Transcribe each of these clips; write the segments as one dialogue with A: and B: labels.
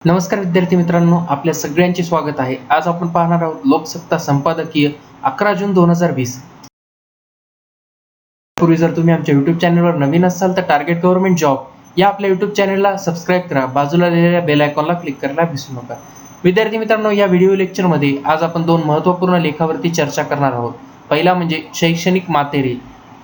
A: नमस्कार विद्यार्थी मित्रांनो, आपल्या सगळ्यांचे स्वागत आहे. आज आपण पाहणार आहोत लोकसत्ता संपादकीय 11 जून 2020. पूर्वी जर तुम्ही आमच्या YouTube चॅनलवर नवीन असाल तर टार्गेट गव्हर्नमेंट जॉब या आपल्या YouTube चॅनलला सबस्क्राइब करा. बाजूला दिलेल्या बेल आयकॉनला क्लिक करायला विसरू नका. विद्यार्थी मित्रांनो, या व्हिडिओ लेक्चरमध्ये आज आपण दोन महत्त्वपूर्ण लेखावरती चर्चा करणार आहोत. पहिला म्हणजे शैक्षणिक मातेरे,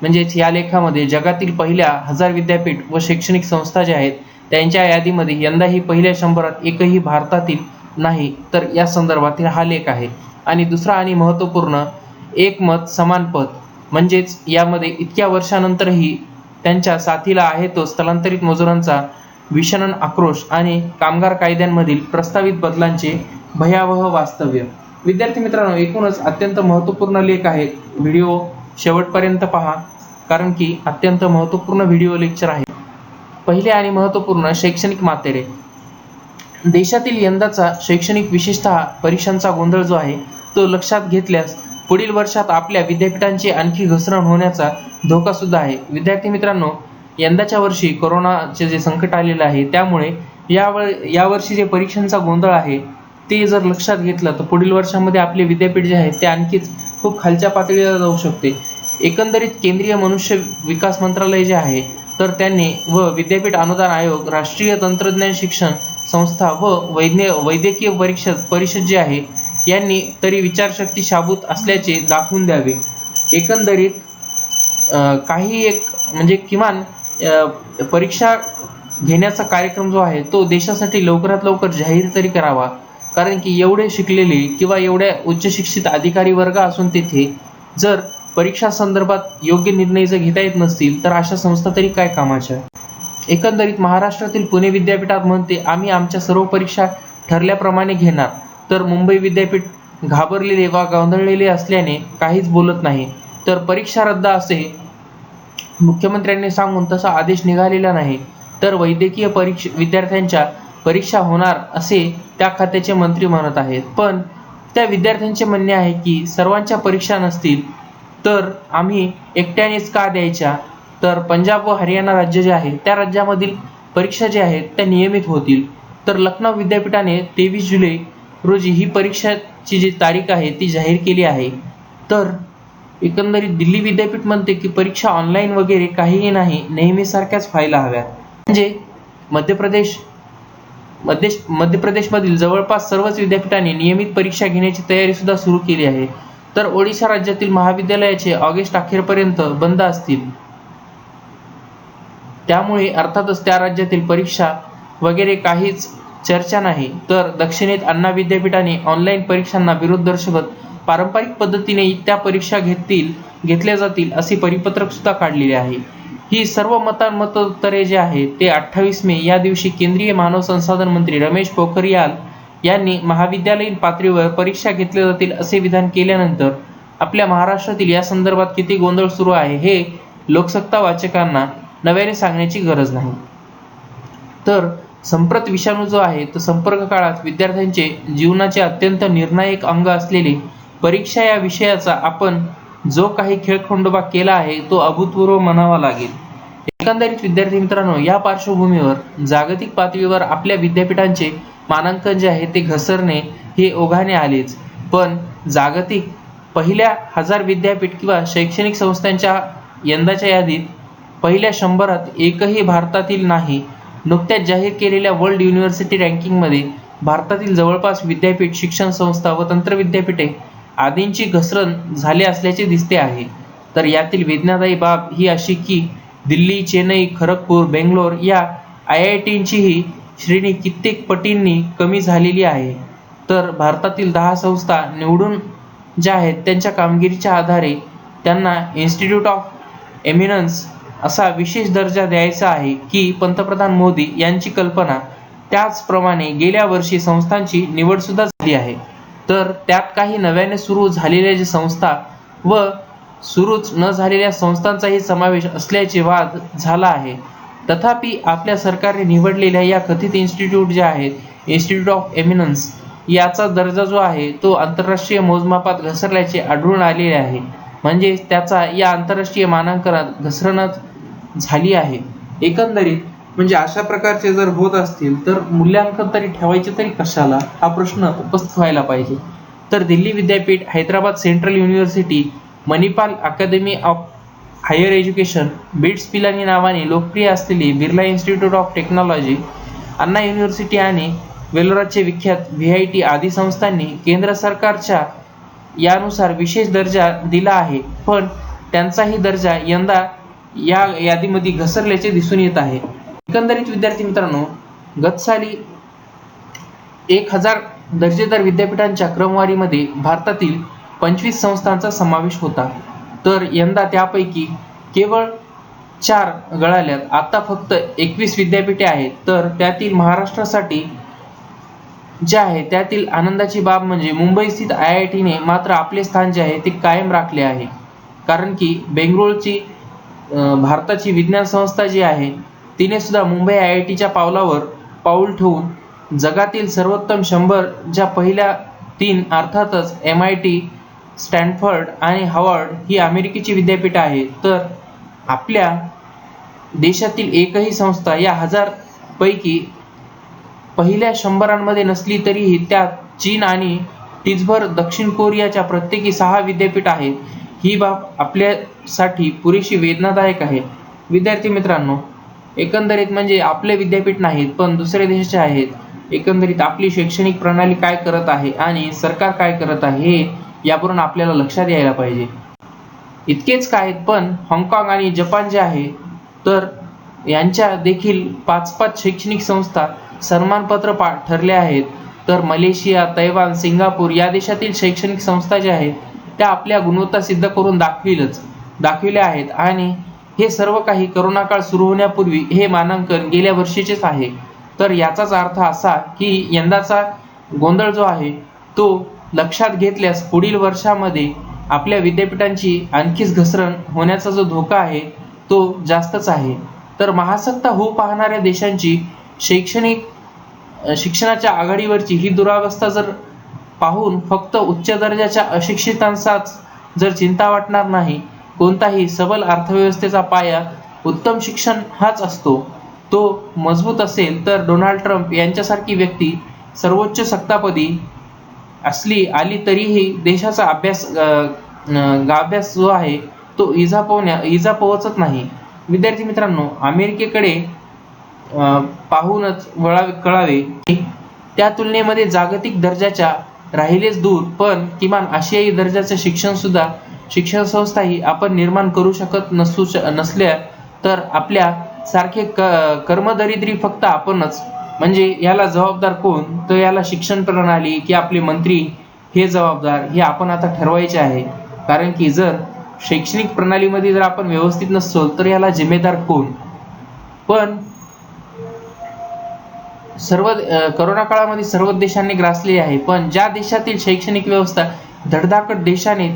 A: म्हणजेच या लेखामध्ये जगातील पहिल्या 1000 विद्यापीठ व शैक्षणिक संस्था ज्या आहेत त्यांच्या यादीमध्ये यंदाही पहिल्या 100त एकही भारतातील नाही, तर या संदर्भातील हा लेख आहे. आणि दुसरा आणि महत्त्वपूर्ण, एक मत समान पद, म्हणजेच यामध्ये इतक्या वर्षानंतरही त्यांच्या साथीला आहे तो स्थलांतरित मजुरांचा विषणन आक्रोश आणि कामगार कायद्यांमधील प्रस्तावित बदलांचे भयावह वास्तव्य. विद्यार्थी मित्रांनो, एकूणच अत्यंत महत्त्वपूर्ण लेख आहे. व्हिडिओ शेवटपर्यंत पहा, कारण की अत्यंत महत्त्वपूर्ण व्हिडिओ लेक्चर आहे. पहिले आणि महत्त्वपूर्ण, शैक्षणिक मातेरे. देशातील यंदाचा शैक्षणिक विशेषतः परीक्षांचा गोंधळ जो आहे तो लक्षात घेतल्यास पुढील वर्षात आपल्या विद्यापीठांची आणखी घसरण होण्याचा धोका सुद्धा आहे. विद्यार्थी मित्रांनो, यंदाच्या वर्षी कोरोनाचे जे संकट आलेलं आहे त्यामुळे यावर्षी जे परीक्षांचा गोंधळ आहे ते जर लक्षात घेतलं तर पुढील वर्षामध्ये आपले विद्यापीठ जे आहे ते आणखीच खूप खालच्या पातळीला जाऊ शकते. एकंदरीत केंद्रीय मनुष्य विकास मंत्रालय जे आहे तर त्यांनी व विद्यापीठ अनुदान आयोग, राष्ट्रीय तंत्रज्ञान शिक्षण संस्था व वैद्यकीय परिषद जे आहे यांनी तरी विचारशक्ती शाबूत असल्याचे दाखवून द्यावे. एकंदरीत काही एक म्हणजे किमान परीक्षा घेण्याचा कार्यक्रम जो आहे तो देशासाठी लवकरात लवकर जाहीर तरी करावा. कारण की एवढे शिकलेले किंवा एवढ्या उच्च शिक्षित अधिकारी वर्ग असून तेथे जर परीक्षा संदर्भात योग्य निर्णय जर घेता येत नसतील तर अशा संस्था तरी काय कामाच्या. एकंदरीत महाराष्ट्रातील पुणे विद्यापीठात म्हणते आम्ही आमच्या सर्व परीक्षा ठरल्याप्रमाणे घेणार, तर मुंबई विद्यापीठ घाबरलेले वा गोंधळलेले असल्याने काहीच बोलत नाही. तर परीक्षा रद्द असे मुख्यमंत्र्यांनी सांगून तसा आदेश निघालेला नाही, तर वैद्यकीय विद्यार्थ्यांच्या परीक्षा होणार असे त्या खात्याचे मंत्री म्हणत आहेत. पण त्या विद्यार्थ्यांचे म्हणणे आहे की सर्वांच्या परीक्षा नसतील तर आम्ही एकट्यानेच का द्यायच्या, तर पंजाब व हरियाणा राज्य जे आहे त्या राज्यामधील परीक्षा ज्या आहेत त्या नियमित होतील. तर लखनौ विद्यापीठाने 23 जुलै रोजी ही परीक्षाची जी तारीख आहे ती जाहीर केली आहे. तर एकंदरीत दिल्ली विद्यापीठ म्हणते की परीक्षा ऑनलाईन वगैरे काहीही नाही, नेहमीसारख्याच व्हायला हव्यात. म्हणजे मध्य प्रदेशमधील जवळपास सर्वच विद्यापीठांनी नियमित परीक्षा घेण्याची तयारी सुद्धा सुरू केली आहे. तर ओडिशा राज्यातील महाविद्यालयाचे ऑगस्ट अखेरपर्यंत बंद असतील, त्यामुळे अर्थातच त्या राज्यातील परीक्षा वगैरे काहीच चर्चा नाही. तर दक्षिणेत अण्णा विद्यापीठाने ऑनलाईन परीक्षांना विरोध दर्शवत पारंपरिक पद्धतीने त्या परीक्षा घेतल्या जातील असे परिपत्रक सुद्धा काढलेले आहे. ही सर्व मतोत्तरे जे आहे ते 28 मे या दिवशी केंद्रीय मानव संसाधन मंत्री रमेश पोखरियाल यांनी महाविद्यालयीन पातळीवर परीक्षा घेतल्या जातील असे विधान केल्यानंतर आपल्या महाराष्ट्रातील या संदर्भात किती गोंधळ सुरू आहे हे लोकसत्ता वाचकांना नव्याने सांगण्याची गरज नाही. तर संप्रत विषाणू जो आहे तो संपर्क काळात विद्यार्थ्यांचे जीवनाचे अत्यंत निर्णायक अंग असलेली परीक्षा या विषयाचा आपण जो काही खेळखंडोबा केला आहे तो अभूतपूर्व म्हणावा लागेल. एकंदरीत विद्यार्थी मित्रांनो, या पार्श्वभूमीवर जागतिक पातळीवर आपल्या विद्यापीठांचे मानांकन जे आहे ते घसरणे हे ओघाने आलेच. पण जागतिक पहिल्या 1000 विद्यापीठ किंवा शैक्षणिक संस्थांच्या यंदाच्या यादीत पहिल्या 100त एकही भारतातील नाही. नुकत्याच जाहीर केलेल्या वर्ल्ड युनिव्हर्सिटी रँकिंगमध्ये भारतातील जवळपास विद्यापीठ, शिक्षण संस्था व तंत्र विद्यापीठे आदींची घसरण झाली असल्याचे दिसते आहे. तर यातील वेदनादायी बाब ही अशी की दिल्ली, चेन्नई, खरगपूर, बेंगलोर या IITंचीही श्रेणी कित्येक पटींनी कमी झालेली आहे. तर भारतातील 10 संस्था निवडून ज्या आहेत त्यांच्या कामगिरीच्या आधारे त्यांना इन्स्टिट्यूट ऑफ एमिनन्स असा विशेष दर्जा द्यायचा आहे की पंतप्रधान मोदी यांची कल्पना. त्याचप्रमाणे गेल्या वर्षी संस्थांची निवड सुद्धा झाली आहे. तर त्यात काही नव्याने सुरू झालेल्या जे संस्था व सुरूच न झालेल्या संस्थांचाही समावेश असल्याचे वाद झाला आहे. तथापि आपल्या सरकारने निवडलेल्या या कथित इन्स्टिट्यूट ज्या आहेत, इन्स्टिट्यूट ऑफ एमिनन्स, याचा दर्जा जो आहे तो आंतरराष्ट्रीय मोजमापात घसरल्याचे आढळून आलेले आहे. म्हणजे त्याचा या आंतरराष्ट्रीय मानांकनात घसरणच झाली आहे. एकंदरीत म्हणजे अशा प्रकारचे जर होत असतील तर मूल्यांकन तरी ठेवायचे तरी कशाला, हा प्रश्न उपस्थित व्हायला पाहिजे. तर Delhi Vidyapeeth, Hyderabad central university, Manipal academy of higher education, BITS Pilani नावाने लोकप्रिय असलेली Birla institute of technology, Anna university आणि वेलोराचे विख्यात VIT आदी संस्थांनी केंद्र सरकारच्या यानुसार विशेष दर्जा दिला आहे, पण त्यांचाही दर्जा यंदा या यादीमध्ये घसरल्याचे दिसून येत आहे. एकंदरीत विद्यार्थी मित्रांनो, गत साली 1000 दर्जेदार विद्यापीठांच्या क्रमवारीमध्ये भारतातील 25 संस्थांचा समावेश होता, तर यंदा त्यापैकी केवळ 4 गळाल्यात. आता फक्त 21 विद्यापीठे आहेत. तर त्यातील महाराष्ट्रासाठी जे आहे त्यातील आनंदाची बाब म्हणजे मुंबई स्थित IIT ने मात्र आपले स्थान जे आहे ते कायम राखले आहे. कारण की बेंगळुरूची भारताची विज्ञान संस्था जी आहे तिने सुद्धा मुंबई IITच्या पावलावर पाऊल ठेवून जगातील सर्वोत्तम 100 ज्या पहिल्या 3 अर्थातच MIT, स्टॅनफोर्ड आणि हार्वर्ड ही अमेरिकेची विद्यापीठ आहे. तर आपल्या देशातील एकही संस्था या 1000 पैकी पहिल्या 100 नसली तरीही त्यात चीन आणि तिजभर दक्षिण कोरियाच्या प्रत्येकी 6 विद्यापीठ आहेत. ही बाब आपल्यासाठी पुरेशी वेदनादायक आहे. विद्यार्थी मित्रांनो, एकंदरीत म्हणजे आपले विद्यापीठ नाहीत पण दुसऱ्या देशाचे आहेत. एकंदरीत आपली शैक्षणिक प्रणाली काय करत आहे आणि सरकार काय करत आहे हे यावरून आपल्याला लक्षात यायला पाहिजे. इतकेच काय, पण हाँगकाँग आणि जपान जे आहे तर यांच्या देखील 5-5 शैक्षणिक संस्था सन्मानपत्र ठरल्या आहेत. तर मलेशिया, तैवान, सिंगापूर या देशातील शैक्षणिक संस्था ज्या आहेत त्या आपल्या गुणवत्ता सिद्ध करून दाखविल्या आहेत. आणि हे सर्व काही करोना काळ सुरू होण्यापूर्वी हे मानांकन गेल्या वर्षीचेच आहे. तर याचाच अर्थ असा की यंदाचा गोंधळ जो आहे तो लक्षात घेतल्यास पुढील वर्षामध्ये आपल्या विद्यापीठांची आणखीच घसरण होण्याचा जो धोका आहे तो जास्तच आहे. तर महासत्ता होऊ पाहणाऱ्या देशांची शिक्षणाच्या आघाडीवरची ही दुरावस्था जर पाहून फक्त उच्च दर्जाच्या अशिक्षितांचाच जर चिंता वाटणार नाही. कोणताही सबल अर्थव्यवस्थेचा पाया उत्तम शिक्षण हाच असतो. तो मजबूत असेल तर डोनाल्ड ट्रम्प यांच्यासारखी व्यक्ती सर्वोच्च सत्तापदी आली तरीही देशाचा अभ्यास जो आहे तो इजा पोहोचत नाही. विद्यार्थी मित्रांनो, अमेरिकेकडे पाहूनच कळावे त्या तुलनेमध्ये जागतिक दर्जाच्या राहिलेच दूर, पण किमान आशियाई दर्जाचे शिक्षण संस्थाही आपण निर्माण करू शकत नसल्या तर आपल्या सारखे कर्मदरिद्री फक्त आपणच. म्हणजे याला जबाबदार कोण, तर याला शिक्षण प्रणाली की आपले मंत्री हे जबाबदार, हे आपण आता ठरवायचे आहे. कारण की जर शैक्षणिक प्रणालीमध्ये जर आपण व्यवस्थित नसलो तर याला जिम्मेदार कोण. पण करोना काळामध्ये सर्व देशांनी ग्रासली आहे. पण ज्या देशातील शैक्षणिक व्यवस्था धडधाकट देशाने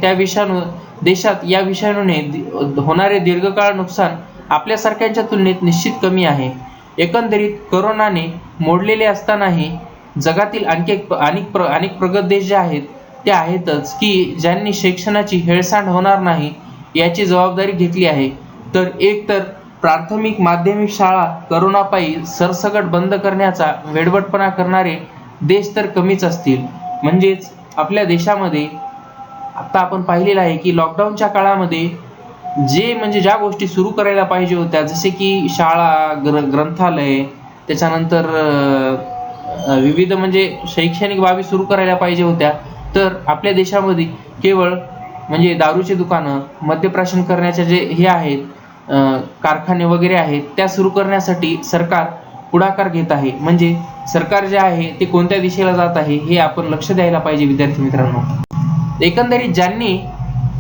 A: देशात या विषाणूने होणारे दीर्घकाळ नुकसान आपल्यासारख्यांच्या तुलनेत निश्चित कमी आहे. एकंदरीत करोनाने मोडलेले असतानाही जगातील अनेक प्रगत देश जे आहेत ते आहेतच की ज्यांनी शिक्षणाची हेळसांड होणार नाही याची जबाबदारी घेतली आहे. तर एकतर प्राथमिक माध्यमिक शाळा करोनापायी सरसकट बंद करण्याचा वेडवटपणा करणारे देश तर कमीच असतील. म्हणजेच आपल्या देशामध्ये आता आपण पाहिलेलं आहे की लॉकडाऊनच्या काळामध्ये ज्या गोष्टी सुरू करायला पाहिजे होत्या, जसे की शाळा, ग्रंथालय, त्याच्यानंतर विविध शैक्षणिक बाबी सुरू करायला पाहिजे होत्या, तर आपल्या देशामध्ये केवळ दारूचे दुकानं, मद्यप्राशन करण्याचे जे हे आहेत कारखाने वगैरे आहेत त्या सुरू करण्यासाठी सरकार पुढाकार घेत आहे. म्हणजे सरकार जे आहे ते कोणत्या दिशेला जात आहे हे आपण लक्ष द्यायला पाहिजे. विद्यार्थी मित्रांनो, एकंदरीत ज्यांनी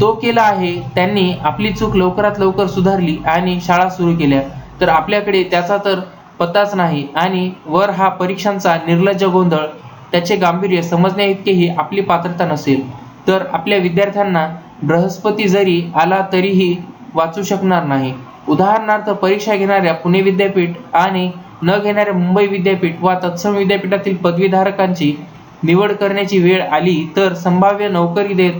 A: तो केला आहे त्यांनी आपली चूक लवकरात लवकर सुधारली आणि शाळा सुरू केल्या, तर आपल्याकडे त्याचा तर पत्ताच नाही. आणि वर हा परीक्षांचा निर्लज्ज गोंधळ, त्याचे गांभीर्य समजण्या इतकेही आपली पात्रता नसेल, तर आपल्या विद्यार्थ्यांना बृहस्पती जरी आला तरीही वाचू शकणार नाही. उदाहरणार्थ, परीक्षा घेणाऱ्या पुणे विद्यापीठ आणि न घेणाऱ्या मुंबई विद्यापीठ वा तत्सम विद्यापीठातील पदवीधारकांची निवड करण्याची वेळ आली तर संभाव्य नोकरी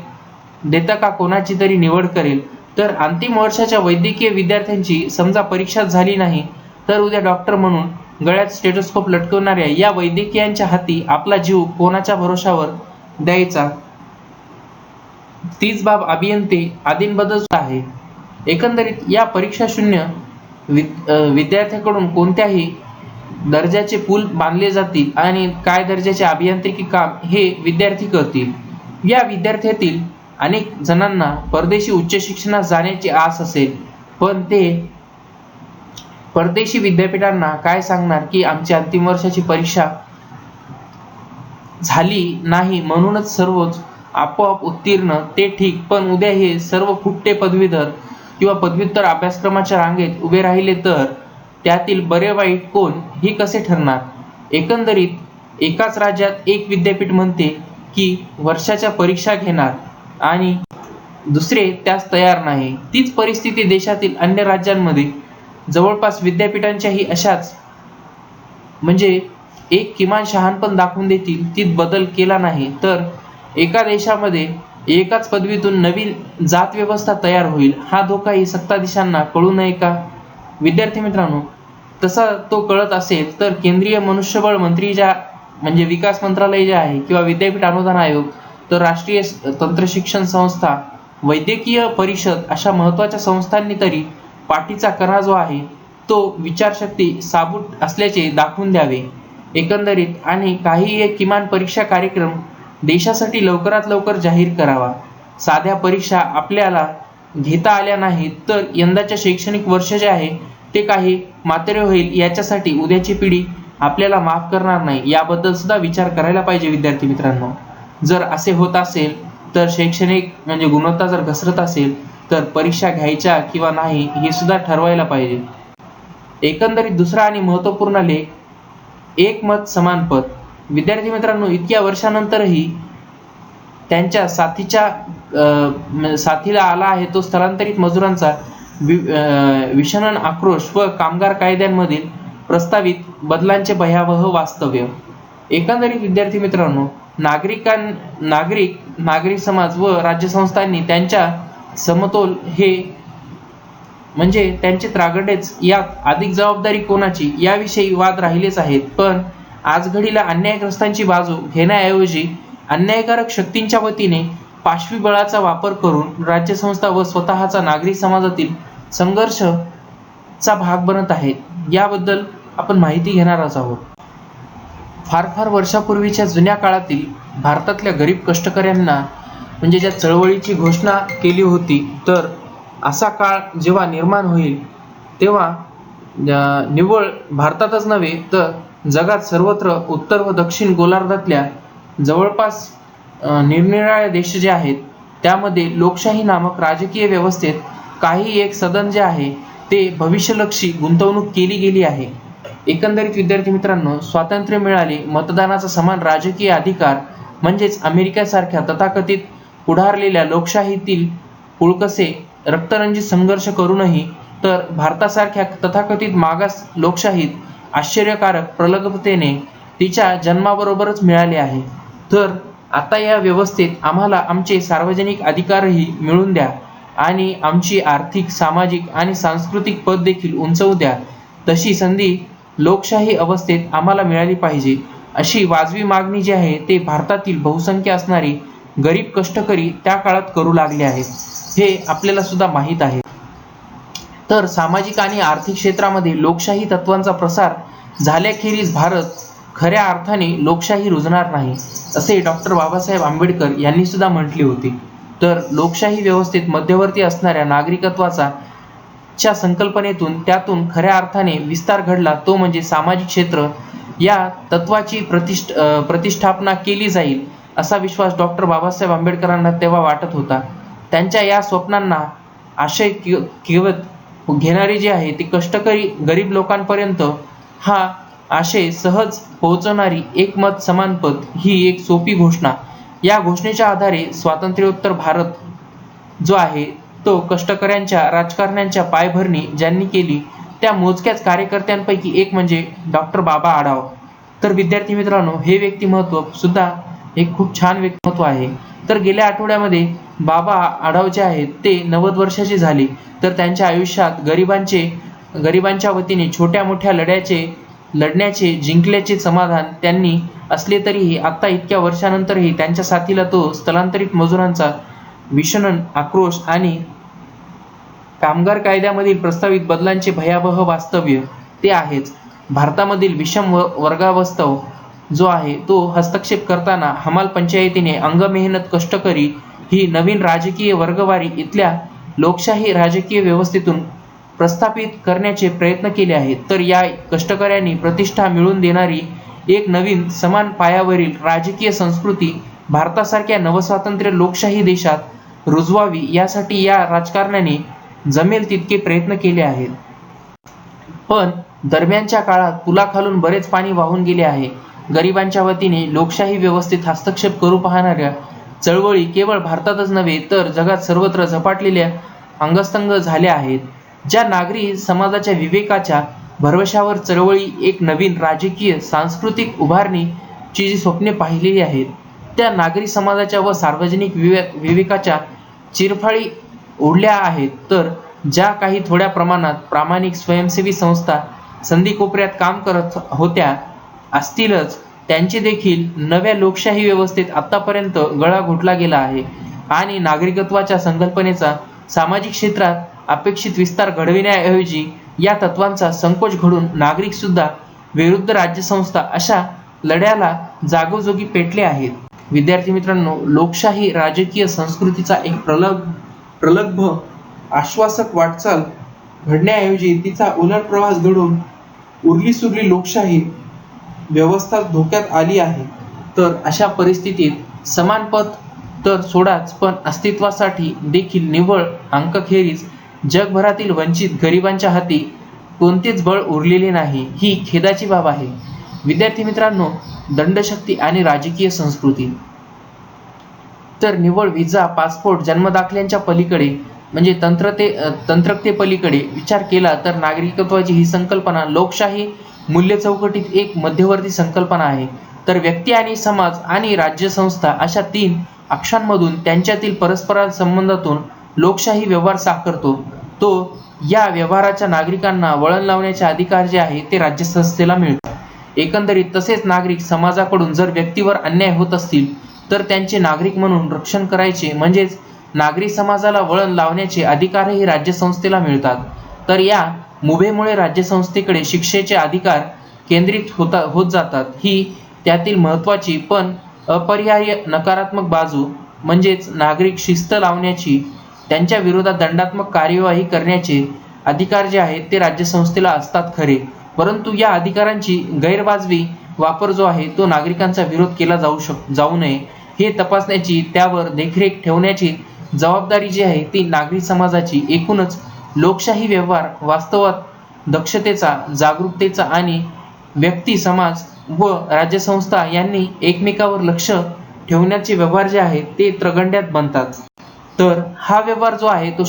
A: देता का कोणाची तरी निवड करेल. तर अंतिम वर्षाच्या वैद्यकीय विद्यार्थ्यांची समजा परीक्षा झाली नाही तर उद्या डॉक्टर म्हणून गळ्यात स्टेथोस्कोप लटकवणाऱ्या या वैद्यकीयांच्या हाती आपला जीव कोणाच्या भरोशावर द्यायचा, तीच बाब अभियंते आदींबद्दल आहे. एकंदरीत या परीक्षा शून्य विद्यार्थ्याकडून कोणत्याही दर्जाचे पूल बांधले जातील आणि काय दर्जाचे अभियांत्रिकी काम हे विद्यार्थी करतील. या विद्यार्थ्यातील अनेक जणांना परदेशी उच्च शिक्षणात जाण्याची आस असेल, पण ते परदेशी विद्यापीठांना काय सांगणार की आमची अंतिम वर्षाची परीक्षा झाली नाही म्हणूनच सर्वच आपोआप उत्तीर्ण, ते ठीक, पण उद्या हे सर्व फुकटे पदवीधर किंवा पदव्युत्तर अभ्यासक्रमाच्या रांगेत उभे राहिले तर त्यातील बरे वाईट कोण हे कसे ठरणार. एकंदरीत एकाच राज्यात एक विद्यापीठ म्हणते की वर्षाच्या परीक्षा घेणार आणि दुसरे त्यास तयार नाही. तीच परिस्थिती देशातील अन्य राज्यांमध्ये जवळपास विद्यापीठांच्याही अशाच, म्हणजे एक किमान शहाणपण दाखवून देतील. तीत बदल केला नाही तर एका देशामध्ये एकाच पदवीतून नवीन जात व्यवस्था तयार होईल. हा धोकाही सत्ताधीशांना कळू नये का. विद्यार्थी मित्रांनो, तसा तो कळत असेल तर केंद्रीय मनुष्यबळ मंत्री ज्या म्हणजे विकास मंत्रालय जे आहे किंवा विद्यापीठ अनुदान आयोग, तर राष्ट्रीय तंत्रशिक्षण संस्था, वैद्यकीय परिषद अशा महत्त्वाच्या संस्थांनी तरी पाठीचा कणा जो आहे तो विचारशक्ती साबूत असल्याचे दाखवून द्यावे एकंदरीत, आणि काही एक किमान परीक्षा कार्यक्रम देशासाठी लवकरात लवकर जाहीर करावा. साध्या परीक्षा आपल्याला घेता आल्या नाहीत तर यंदाचे शैक्षणिक वर्ष जे आहे ते काही मात्र होईल याच्यासाठी उद्याची पिढी आपल्याला माफ करणार नाही, याबद्दल सुद्धा विचार करायला पाहिजे विद्यार्थी मित्रांनो. जर असे होत असेल तर शैक्षणिक म्हणजे गुणवत्ता जर घसरत असेल तर परीक्षा घ्यायच्या किंवा नाही हे सुद्धा ठरवायला पाहिजे. एकंदरीत दुसरा आणि महत्त्वपूर्ण लेख, एक मत समान पद. विद्यार्थी मित्रांनो, इतक्या वर्षानंतरही त्यांच्या साथीला आला आहे तो स्थलांतरित मजुरांचा विषणन आक्रोश व कामगार कायद्यांमधील प्रस्तावित बदलांचे भयावह वास्तव्य. एकंदरीत विद्यार्थी मित्रांनो, नागरिक समाज व राज्यसंस्थांनी त्यांच्या समतोल हे म्हणजे त्यांचे त्रागडेच, यात अधिक जबाबदारी कोणाची याविषयी वाद राहिलेच आहेत. पण आजघडीला अन्यायग्रस्तांची बाजू घेण्याऐवजी अन्यायकारक शक्तींच्या वतीने पाशवी बळाचा वापर करून राज्यसंस्था व स्वतःचा नागरिक समाजातील संघर्षाचा भाग बनत आहेत. याबद्दल आपण माहिती घेणारच आहोत. फार वर्षापूर्वीच्या जुन्या काळातील भारतातल्या गरीब कष्टकऱ्यांना म्हणजे ज्या चळवळीची घोषणा केली होती, तर असा काळ जेव्हा निर्माण होईल तेव्हा निव्वळ भारतातच नव्हे तर जगात सर्वत्र उत्तर व दक्षिण गोलार्धातल्या जवळपास निरनिराळे देश जे आहेत त्यामध्ये लोकशाही नामक राजकीय व्यवस्थेत काही एक सदन जे आहे ते भविष्यलक्षी गुंतवणूक केली गेली आहे. एकंदरीत विद्यार्थी मित्रांनो, स्वातंत्र्य मिळाले, मतदानाचा समान राजकीय अधिकार म्हणजेच अमेरिकेसारख्या तथाकथित पुढारलेल्या लोकशाहीतील पुळकसे रक्तरंजित संघर्ष करूनही तर भारतासारख्या तथाकथित मागास लोकशाहीत आश्चर्यकारक प्रगल्भतेने तिच्या जन्माबरोबरच मिळाले आहे. तर आता या व्यवस्थेत आम्हाला आमचे सार्वजनिक अधिकारही मिळवून द्या आणि आमची आर्थिक, सामाजिक आणि सांस्कृतिक पद देखील उंचवू द्या. तशी संधी लोकशाही अवस्थेत आम्हाला मिळाली पाहिजे, अशी वाजवी मागणी जी आहे ते भारतातील बहुसंख्य असणारी गरीब कष्टकरी त्या काळात करू लागले आहेत. हे आपल्याला सुद्धा माहीत आहे. तर सामाजिक आणि आर्थिक क्षेत्रामध्ये लोकशाही तत्वांचा प्रसार झाल्याखेरीज भारत खऱ्या अर्थाने लोकशाही रुजणार नाही, असे डॉक्टर बाबासाहेब आंबेडकर यांनी सुद्धा म्हटले होते. तर लोकशाही व्यवस्थेत मध्यवर्ती असणाऱ्या नागरिकत्वाचा च्या संकल्पनेतून त्यातून खऱ्या अर्थाने विस्तार घडला, तो म्हणजे सामाजिक क्षेत्र. या तत्वाची प्रतिष्ठापना केली जाईल असा विश्वास डॉक्टर बाबासाहेब आंबेडकरांना तेव्हा वाटत होता. त्यांच्या या स्वप्नांना आशय केवत घेणारी जी आहे ती कष्टकरी गरीब लोकांपर्यंत हा आशय सहज पोहोचवणारी एकमत समान पद ही एक सोपी घोषणा. या घोषणेच्या आधारे स्वातंत्र्योत्तर भारत जो आहे तो कष्टकऱ्यांच्या राजकारण्यांच्या पायभरणी ज्यांनी केली त्या मोजक्याच कार्यकर्त्यांपैकी एक म्हणजे डॉक्टर बाबा आढाव. तर विद्यार्थी मित्रांनो, हे व्यक्तिमत्व सुद्धा एक खूप छान व्यक्तिमत्व आहे. तर गेल्या आठवड्यामध्ये बाबा आढाव जे आहेत ते 90 वर्षाचे झाले. तर त्यांच्या आयुष्यात गरिबांचे गरिबांच्या वतीने छोट्या मोठ्या लढण्याचे जिंकल्याचे समाधान त्यांनी असले तरीही आता इतक्या वर्षानंतरही त्यांच्या साथीला तो स्थलांतरित मजुरांचा विषणन आक्रोश आणि कामगार कायद्यामधील प्रस्तावित बदलांचे भयावह वास्तव्य ते आहेच. भारतामधील विषम वर्गावस्तव जो आहे तो हस्तक्षेप करताना हमाल पंचायतीने अंगमेहनत कष्टकरी ही नवीन राजकीय वर्गवारी इथल्या लोकशाही राजकीय व्यवस्थेतून प्रस्थापित करण्याचे प्रयत्न केले आहेत. तर या कष्टकऱ्यांनी प्रतिष्ठा मिळवून देणारी एक नवीन समान पायावरील राजकीय संस्कृती भारतासारख्या नवस्वातंत्र्य लोकशाही देशात रुजवावी यासाठी या राजकारण्याने जमेल तितके प्रयत्न केले आहेत. पण दरम्यानच्या काळात पुलाखालून बरेच पाणी वाहून गेले आहे. गरिबांच्या वतीने लोकशाही व्यवस्थेत हस्तक्षेप करू पाहणाऱ्या चळवळी केवळ भारतातच नव्हे तर जगात सर्वत्र झपाटलेल्या अंगस्तंग झाल्या आहेत. ज्या नागरी समाजाच्या विवेकाच्या भरवशावर चळवळी एक नवीन राजकीय सांस्कृतिक उभारणीची जी स्वप्ने पाहिलेली आहेत त्या नागरी समाजाच्या व सार्वजनिक विवेकाच्या चिरफाळी ओढल्या आहेत. तर ज्या काही थोड्या प्रमाणात प्रामाणिक स्वयंसेवी संस्था संधी कोपऱ्यात काम करत होत्या असतीलच त्यांची देखील नव्या लोकशाही व्यवस्थेत आतापर्यंत गळा घोटला गेला आहे आणि नागरिकत्वाच्या संकल्पनेचा सामाजिक क्षेत्रात अपेक्षित विस्तार घडविण्याऐवजी या तत्वांचा संकोच घडून नागरिक सुद्धा विरुद्ध राज्यसंस्था अशा लढ्याला जागोजोगी पेटले आहेत. विद्यार्थी मित्रांनो, लोकशाही राजकीय संस्कृतीचा एक प्रगल्भ आश्वासक वाटचाल घडण्याऐवजी तिचा उलट प्रवास घडून उरली सुरली लोकशाही व्यवस्था धोक्यात आली आहे. तर अशा परिस्थितीत समान पद तर सोडाच पण अस्तित्वासाठी देखील निव्वळ अंकखेरीज जगभरातील वंचित गरिबांच्या हाती कोणतेच बळ उरलेले नाही ही खेदाची बाब आहे. विद्यार्थी मित्रांनो, दंडशक्ती आणि राजकीय संस्कृती तर निव्वळ व्हिसा पासपोर्ट जन्मदाखल्यांच्या पलीकडे म्हणजे तंत्रज्ञतेपलीकडे विचार केला तर नागरिकत्वाची ही संकल्पना लोकशाही मूल्य चौकटीत एक मध्यवर्ती संकल्पना आहे. तर व्यक्ती आणि समाज आणि राज्यसंस्था अशा तीन अक्षांमधून त्यांच्यातील परस्पर संबंधातून लोकशाही व्यवहार साकारतो. तो या व्यवहाराच्या नागरिकांना वळण लावण्याचे अधिकार जे आहे ते राज्यसंस्थेला मिळतात. एकंदरीत तसेच नागरिक समाजाकडून जर व्यक्तीवर अन्याय होत असतील तर त्यांचे नागरिक म्हणून रक्षण करायचे म्हणजेच नागरी समाजाला वळण लावण्याचे अधिकारही राज्यसंस्थेला मिळतात. तर या मुभेमुळे राज्यसंस्थेकडे शिक्षेचे अधिकार केंद्रित होत जातात. ही त्यातील महत्त्वाची पण अपरिहार्य नकारात्मक बाजू म्हणजेच नागरिक शिस्त लावण्याची त्यांच्या विरोधात दंडात्मक कार्यवाही करण्याचे अधिकार जे आहेत ते राज्यसंस्थेला असतात खरे, परंतु या अधिकारांची गैरवाजवी वापर जो आहे तो नागरिकांचा विरोध केला जाऊ नये हे तपासण्याची त्यावर देखरेख ठेवण्याची जबाबदारी जी आहे ती नागरी समाजाची. एकूणच लोकशाही व्यवहार वास्तवात दक्षतेचा, जागरूकतेचा आणि व्यक्ती, समाज व राज्यसंस्था यांनी एकमेकावर लक्ष ठेवण्याचे व्यवहार जे आहेत ते त्रगंड्यात बनतात. तर हा व्यवहार जो आहे तो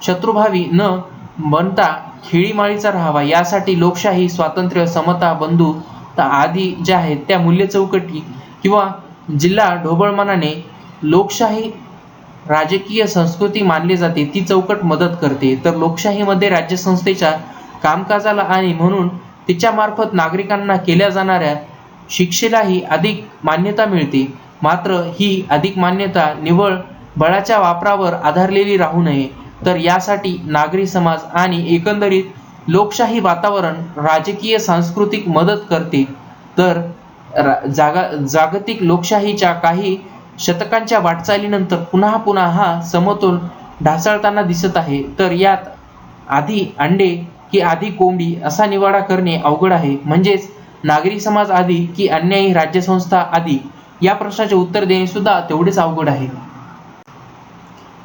A: शत्रुभावी न बनता खेळीमाळीचा राहावा यासाठी लोकशाही, स्वातंत्र्य, समता, बंधुता आदी ज्या आहेत त्या मूल्य चौकटी किंवा जिल्हा ढोबळमानाने लोकशाही राजकीय संस्कृती मानली जाते ती चौकट मदत करते. तर लोकशाहीमध्ये राज्यसंस्थेच्या कामकाजाला आणि म्हणून तिच्या मार्फत नागरिकांना केल्या जाणाऱ्या शिक्षेलाही अधिक मान्यता मिळते. मात्र ही अधिक मान्यता निव्वळ बळाच्या वापरावर आधारलेली राहू नये. तर यासाठी नागरी समाज आणि एकंदरीत लोकशाही वातावरण राजकीय सांस्कृतिक मदत करते. तर जागतिक लोकशाहीच्या काही शतकांच्या वाटचालीनंतर पुन्हा हा समतोल ढासळताना दिसत आहे. तर यात आधी अंडे की आधी कोंबडी असा निवाडा करणे अवघड आहे. म्हणजेच नागरी समाज आधी की अन्यायी राज्यसंस्था आधी या प्रश्नाचे उत्तर देणे सुद्धा तेवढेच अवघड आहे.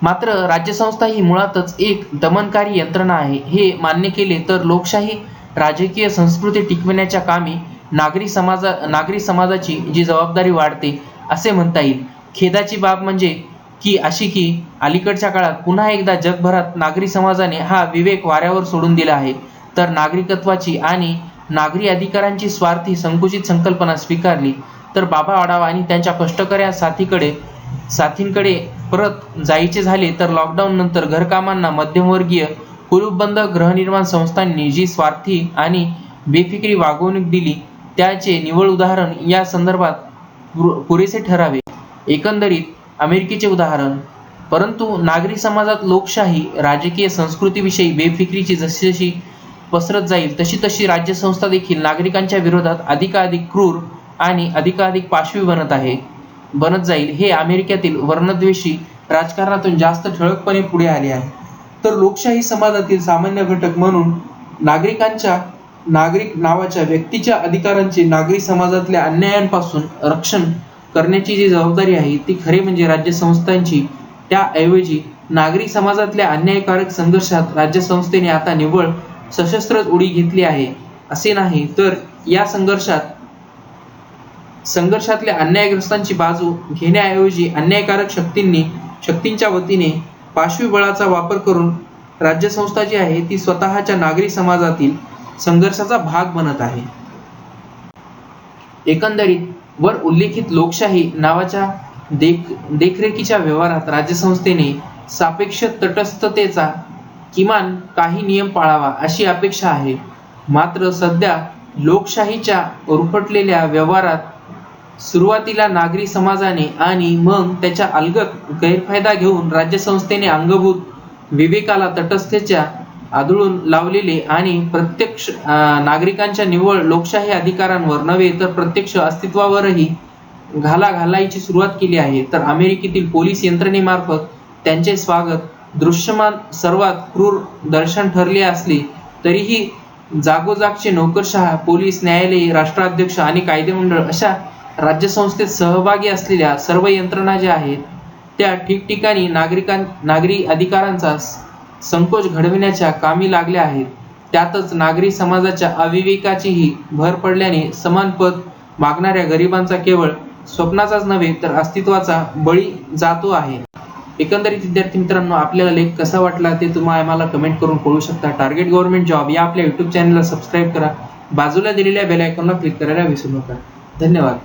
A: मात्र राज्यसंस्था ही मुळातच एक दमनकारी यंत्रणा आहे हे मान्य केले तर लोकशाही राजकीय संस्कृती टिकविण्याच्या कामी नागरी समाजाची जी जबाबदारी वाढते असे म्हणता येईल. खेदाची बाब म्हणजे की अलीकडच्या काळात पुन्हा एकदा जगभरात नागरी समाजाने हा विवेक वाऱ्यावर सोडून दिला आहे. तर नागरिकत्वाची आणि नागरी अधिकारांची स्वार्थी संकुचित संकल्पना स्वीकारली. तर बाबा आढावा आणि त्यांच्या कष्टकऱ्या साथींकडे परत जायचे झाले तर लॉकडाऊन नंतर घरकामांना मध्यमवर्गीय कुलूपबंद गृहनिर्माण संस्थांनी जी स्वार्थी आणि बेफिकिरी वागणूक दिली त्याचे निव्वळ उदाहरण या संदर्भात पुरेसे ठरावे. एकंदरीत अमेरिकेचे उदाहरण. परंतु नागरी समाजात लोकशाही राजकीय संस्कृतीविषयी बेफिकिरीची जशी जशी पसरत जाईल तशी तशी राज्यसंस्था देखील नागरिकांच्या विरोधात अधिकाधिक क्रूर आणि अधिकाधिक पाशवी बनत जाईल. हे अमेरिकेतील वर्णद्वेषी राजकारणातून जास्त ठळकपणे पुढे आले आहे. तर लोकशाही समाजातील सामान्य घटक म्हणून नागरिक नावाच्या व्यक्तीच्या अधिकारांचे नागरी समाजातल्या अन्यायांपासून रक्षण करण्याची जी जबाबदारी आहे ती खरे म्हणजे राज्यसंस्थांची. त्याऐवजी नागरी समाजातल्या अन्यायकारक संघर्षात राज्यसंस्थेने आता निव्वळ सशस्त्र उडी घेतली आहे असे नाही, तर या संघर्षातल्या अन्यायग्रस्तांची बाजू घेण्याऐवजी अन्यायकारक शक्तींच्या वतीने पाशवी बळाचा वापर करून राज्यसंस्था जी आहे ती स्वतःच्या नागरी समाजातील संघर्षाचा भाग बनत आहे. एकंदरीत वर उल्लेखित लोकशाही नावाच्या देखरेखीच्या व्यवहारात राज्यसंस्थेने सापेक्ष तटस्थतेचा किमान काही नियम पाळावा अशी अपेक्षा आहे. मात्र सध्या लोकशाहीच्या उरफटलेल्या व्यवहारात सुरुवातीला नागरी समाजाने आणि मग त्याचा अलगद गैरफायदा घेऊन राज्यसंस्थेने अंगभूत विवेकाला तटस्थतेच्या आदळून लावलेले आणि प्रत्यक्ष नागरिकांच्या निव्वळ लोकशाही अधिकारांवर नव्हे तर प्रत्यक्ष अस्तित्वावरही घाला घालायची सुरुवात केली आहे. तर अमेरिकेतील पोलीस यंत्रणेमार्फत त्यांचे स्वागत दृश्यमान सर्वात क्रूर दर्शन ठरले असले तरीही जागोजागचे नोकरशहा, पोलीस, न्यायालये, राष्ट्राध्यक्ष आणि कायदेमंडळ अशा राज्यसंस्थेत सहभागी असलेल्या सर्व यंत्रणा ज्या आहेत त्या ठिकठिकाणी नागरी अधिकारांचा संकोच घडविण्याच्या कामी लागल्या आहेत. त्यातच नागरी समाजाच्या अविवेकाचीही भर पडल्याने समान पद मागणाऱ्या गरिबांचा केवळ स्वप्नाचाच नव्हे तर अस्तित्वाचा बळी जातो आहे. एकंदरीत विद्यार्थी मित्रांनो, आपल्याला लेख कसा वाटला ते तुम्ही आम्हाला कमेंट करून कळू शकता. टार्गेट गव्हर्नमेंट जॉब या आपल्या YouTube चॅनलला सबस्क्राईब करा. बाजूला दिलेल्या बेल आयकॉनला क्लिक करायला विसरू नका. धन्यवाद.